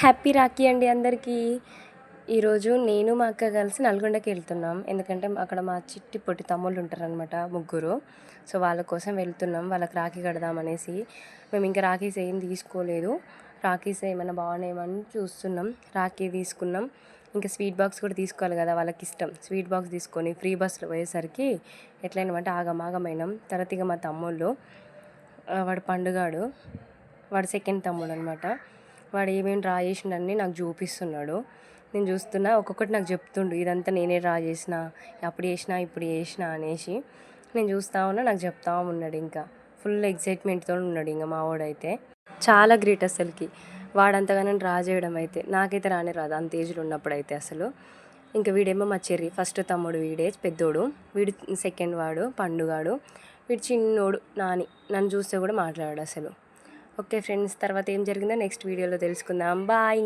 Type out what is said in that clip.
Happy Rakhi అండి అందరికీ. ఈరోజు నేను మా అక్క కలిసి నల్గొండకి వెళ్తున్నాం. ఎందుకంటే అక్కడ మా చిట్టి పొట్టి తమ్ముళ్ళు ఉంటారనమాట, ముగ్గురు. సో వాళ్ళ కోసం వెళ్తున్నాం, వాళ్ళకి రాఖీ కడదామనేసి. మేము ఇంకా రాఖీస్ ఏం తీసుకోలేదు, రాఖీస్ ఏమైనా బాగున్నాయేమని చూస్తున్నాం. రాఖీ తీసుకున్నాం, ఇంకా స్వీట్ బాక్స్ కూడా తీసుకోవాలి కదా, వాళ్ళకి ఇష్టం. స్వీట్ బాక్స్ తీసుకొని ఫ్రీ బస్సులో పోయేసరికి ఎట్లయినామంటే ఆగమాగమైనాం. తర్వాత ఇక మా తమ్ముళ్ళు, వాడు పండుగాడు, వాడు సెకండ్ తమ్ముడు అనమాట. వాడు ఏమేమి డ్రా చేసిండని నాకు చూపిస్తున్నాడు. నేను చూస్తున్నా, ఒక్కొక్కటి నాకు చెప్తుండు, ఇదంతా నేనే డ్రా చేసిన, అప్పుడు చేసిన ఇప్పుడు చేసిన అనేసి. నేను చూస్తూ ఉన్నా, నాకు చెప్తా ఉన్నాడు. ఇంకా ఫుల్ ఎగ్జైట్మెంట్తో ఉన్నాడు ఇంకా మా వాడైతే. చాలా గ్రేట్ అసలుకి, వాడంతగానో డ్రా చేయడం అయితే. నాకైతే రానే రాదు అంత ఏజ్లో ఉన్నప్పుడు అయితే అసలు. ఇంకా వీడేమో మా చెర్రి, ఫస్ట్ తమ్ముడు వీడే, పెద్దోడు. వీడు సెకండ్ వాడు పండుగాడు. వీడు చిన్నోడు నాని, నన్ను చూస్తే కూడా మాట్లాడాడు అసలు. ఓకే ఫ్రెండ్స్, తర్వాత ఏం జరిగిందో నెక్స్ట్ వీడియోలో తెలుసుకుందాం. బాయ్.